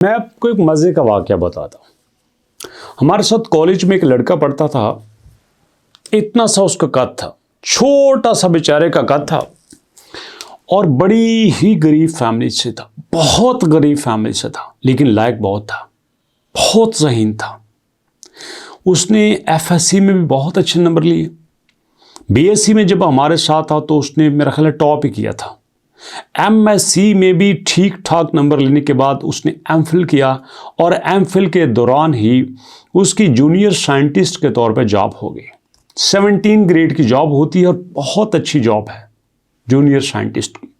मैं आपको एक मज़े का वाक़या बताता हूँ। हमारे साथ कॉलेज में एक लड़का पढ़ता था। इतना सा उसका कद था, छोटा सा बेचारे का कद था और बड़ी ही गरीब फैमिली से था, बहुत गरीब फैमिली से था, लेकिन लायक बहुत था, बहुत ज़हीन था। उसने एफएससी में भी बहुत अच्छे नंबर लिए। बीएससी में जब हमारे साथ था तो उसने मेरा ख्याल टॉप ही किया था। एमएससी में भी ठीक ठाक नंबर लेने के बाद उसने एमफिल किया और एमफिल के दौरान ही उसकी जूनियर साइंटिस्ट के तौर पे जॉब हो गई। 17 ग्रेड की जॉब होती है और बहुत अच्छी जॉब है जूनियर साइंटिस्ट की।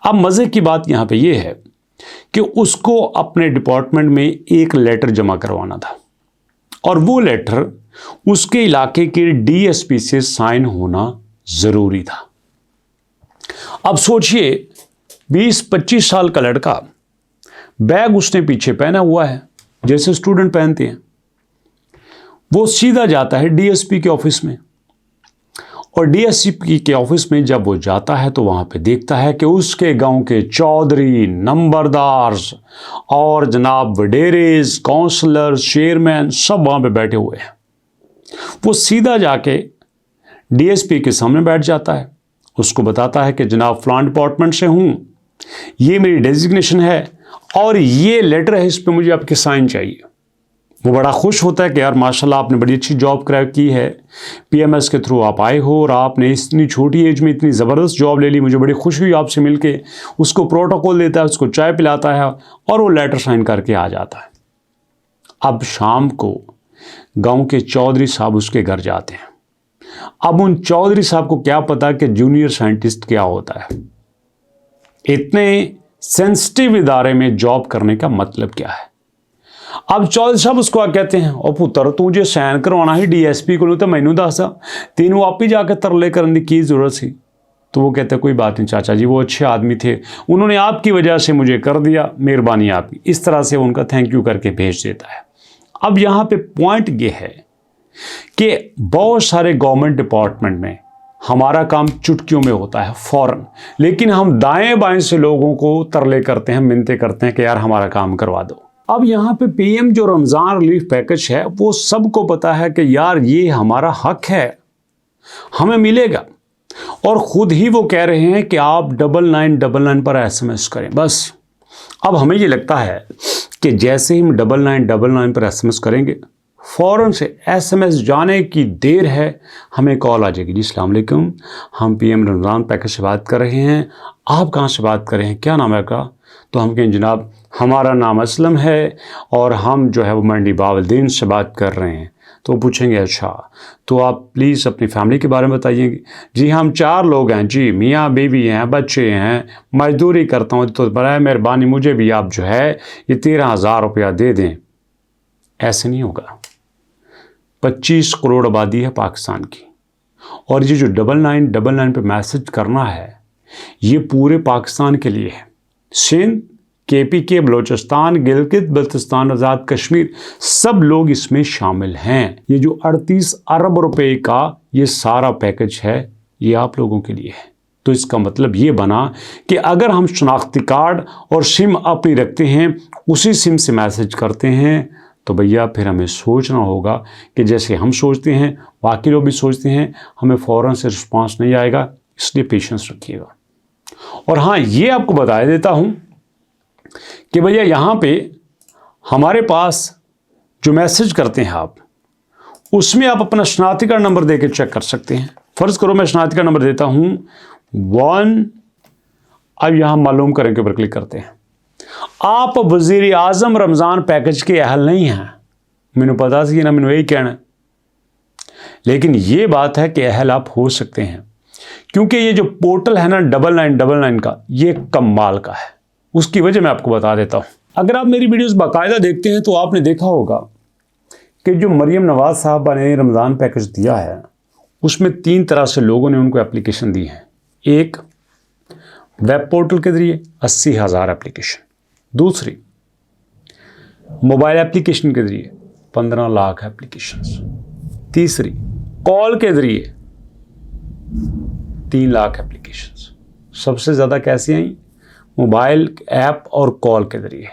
अब मज़े की बात यहाँ पे ये है कि उसको अपने डिपार्टमेंट में एक लेटर जमा करवाना था और वो लेटर उसके इलाके के डीएसपी से साइन होना ज़रूरी था। अब सोचिए 20-25 साल का लड़का, बैग उसने पीछे पहना हुआ है जैसे स्टूडेंट पहनते हैं। वो सीधा जाता है डीएसपी के ऑफिस में और डीएसपी के ऑफिस में जब वो जाता है तो वहां पे देखता है कि उसके गांव के चौधरी, नंबरदार और जनाब वडेरेज, काउंसलर, चेयरमैन सब वहां पे बैठे हुए हैं। वो सीधा जाके डीएसपी के सामने बैठ जाता है, उसको बताता है कि जनाब फलान डिपार्टमेंट से हूँ, ये मेरी डेजिग्नेशन है और ये लेटर है, इस पर मुझे आपके साइन चाहिए। वो बड़ा खुश होता है कि यार माशाल्लाह आपने बड़ी अच्छी जॉब क्रैक की है, पीएमएस के थ्रू आप आए हो और आपने इतनी छोटी एज में इतनी ज़बरदस्त जॉब ले ली, मुझे बड़ी खुशी हुई आपसे मिलके। उसको प्रोटोकॉल देता है, उसको चाय पिलाता है और वो लेटर साइन करके आ जाता है। अब शाम को गाँव के चौधरी साहब उसके घर जाते हैं। अब उन चौधरी साहब को क्या पता कि जूनियर साइंटिस्ट क्या होता है, इतने सेंसिटिव इदारे में जॉब करने का मतलब क्या है। अब चौधरी साहब उसको कहते हैं, ओ पुत्र तू जो साइन करवाना ही डीएसपी को तो मैनू दस, तेनू आप ही जाके तरले करने की जरूरत सी। तो वो कहते हैं कोई बात नहीं चाचा जी, वो अच्छे आदमी थे, उन्होंने आपकी वजह से मुझे कर दिया, मेहरबानी आपकी। इस तरह से उनका थैंक यू करके भेज देता है। अब यहाँ पे पॉइंट ये है कि बहुत सारे गवर्नमेंट डिपार्टमेंट में हमारा काम चुटकियों में होता है फौरन, लेकिन हम दाएं बाएं से लोगों को तरले करते हैं, मिन्नतें करते हैं कि यार हमारा काम करवा दो। अब यहाँ पे पीएम जो रमज़ान रिलीफ पैकेज है वो सबको पता है कि यार ये हमारा हक है, हमें मिलेगा, और ख़ुद ही वो कह रहे हैं कि आप 9999 पर एसएमएस करें बस। अब हमें ये लगता है कि जैसे ही हम 9999 पर एसएमएस करेंगे फ़ौरन से एसएमएस जाने की देर है हमें कॉल आ जाएगी, जी अस्सलाम वालेकुम, हम पीएम रमज़ान पैकेज से बात कर रहे हैं, आप कहाँ से बात कर रहे हैं, क्या नाम है आपका? तो हम कहें जनाब हमारा नाम असलम है और हम जो है वो मंडी बावलदीन से बात कर रहे हैं। तो पूछेंगे अच्छा तो आप प्लीज़ अपनी फैमिली के बारे में बताइए। जी हम 4 लोग हैं जी, मियाँ बीवी हैं, बच्चे हैं, मजदूरी करता हूँ, तो बराए मेहरबानी मुझे भी आप जो है ये 13,000 रुपया दे दें। ऐसे नहीं होगा। 25 करोड़ आबादी है पाकिस्तान की और ये जो 9999 पे मैसेज करना है ये पूरे पाकिस्तान के लिए है। सिंध, केपीके, बलोचिस्तान, गिलगित बल्तिस्तान, आज़ाद कश्मीर सब लोग इसमें शामिल हैं। ये जो 38 अरब रुपए का ये सारा पैकेज है ये आप लोगों के लिए है। तो इसका मतलब ये बना कि अगर हम शनाख्ती कार्ड और सिम अपनी रखते हैं, उसी सिम से मैसेज करते हैं, तो भैया फिर हमें सोचना होगा कि जैसे हम सोचते हैं बाकी लोग भी सोचते हैं, हमें फ़ौरन से रिस्पांस नहीं आएगा, इसलिए पेशेंस रखिएगा। और हाँ ये आपको बता देता हूँ कि भैया यहाँ पे हमारे पास जो मैसेज करते हैं आप, उसमें आप अपना शनाख्ती कार्ड नंबर दे के चेक कर सकते हैं। फ़र्ज़ करो मैं शनाख्ती कार्ड नंबर देता हूँ 1, अब यहाँ मालूम करें के ऊपर क्लिक करते हैं। आप वज़ीर आज़म रमज़ान पैकेज के अहल नहीं हैं, मैंने पता सी ना, मैंने यही कहना, लेकिन ये बात है कि अहल आप हो सकते हैं, क्योंकि ये जो पोर्टल है ना 9999 का, ये कमाल का है। उसकी वजह मैं आपको बता देता हूँ। अगर आप मेरी वीडियोस बाकायदा देखते हैं तो आपने देखा होगा कि जो मरियम नवाज साहबा ने रमज़ान पैकेज दिया है उसमें 3 तरह से लोगों ने उनको एप्लीकेशन दी है। एक, वेब पोर्टल के ज़रिए 80,000 एप्लीकेशन। दूसरी, मोबाइल एप्लीकेशन के ज़रिए 15 लाख एप्लीकेशंस। तीसरी, कॉल के ज़रिए 3 लाख एप्लीकेशंस। सबसे ज़्यादा कैसी आई? मोबाइल ऐप और कॉल के ज़रिए।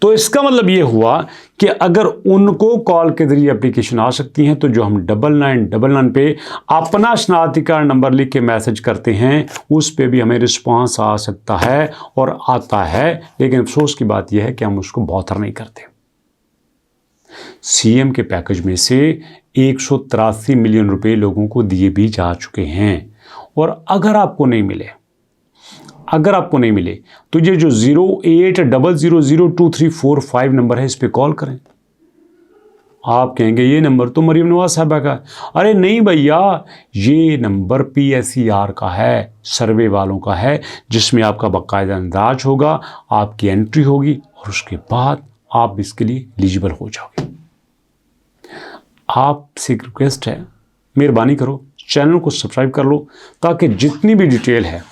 तो इसका मतलब ये हुआ कि अगर उनको कॉल के जरिए एप्लीकेशन आ सकती हैं, तो जो हम 9999 पे अपना शनाख्ती कार्ड नंबर लिख के मैसेज करते हैं, उस पे भी हमें रिस्पांस आ सकता है और आता है। लेकिन अफसोस की बात यह है कि हम उसको बॉदर नहीं करते। सीएम के पैकेज में से 183 मिलियन रुपए लोगों को दिए भी जा चुके हैं। और अगर आपको नहीं मिले तो ये जो 0800023445 नंबर है, इस पे कॉल करें। आप कहेंगे ये नंबर तो मरीम नवाज साहबा का। अरे नहीं भैया, ये नंबर PSER का है, सर्वे वालों का है, जिसमें आपका बाकायदा अंदाज होगा, आपकी एंट्री होगी और उसके बाद आप इसके लिए एलिजिबल हो जाओगे। आपसे एक रिक्वेस्ट है, मेहरबानी करो चैनल को सब्सक्राइब कर लो, ताकि जितनी भी डिटेल है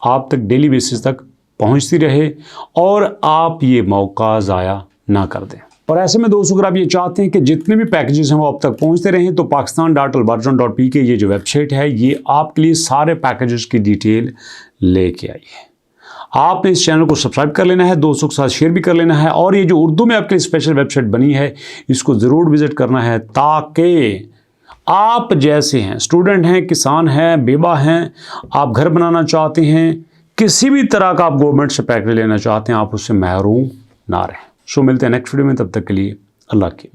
आप तक डेली बेसिस तक पहुंचती रहे और आप ये मौका ज़ाया ना कर दें। और ऐसे में दोस्तों, अगर आप ये चाहते हैं कि जितने भी पैकेजेस हैं वो आप तक पहुंचते रहें, तो pakistan.alberjon.pk ये जो वेबसाइट है, ये आपके लिए सारे पैकेजेस की डिटेल लेके आई है। आपने इस चैनल को सब्सक्राइब कर लेना है, दोस्तों के साथ शेयर भी कर लेना है, और ये जो उर्दू में आपके लिए स्पेशल वेबसाइट बनी है, इसको ज़रूर विजिट करना है, ताकि आप जैसे हैं, स्टूडेंट हैं, किसान हैं, बेवा हैं, आप घर बनाना चाहते हैं, किसी भी तरह का आप गवर्नमेंट से पैकेज लेना चाहते हैं, आप उससे महरूम ना रहें। मिलते हैं नेक्स्ट वीडियो में, तब तक के लिए अल्लाह की।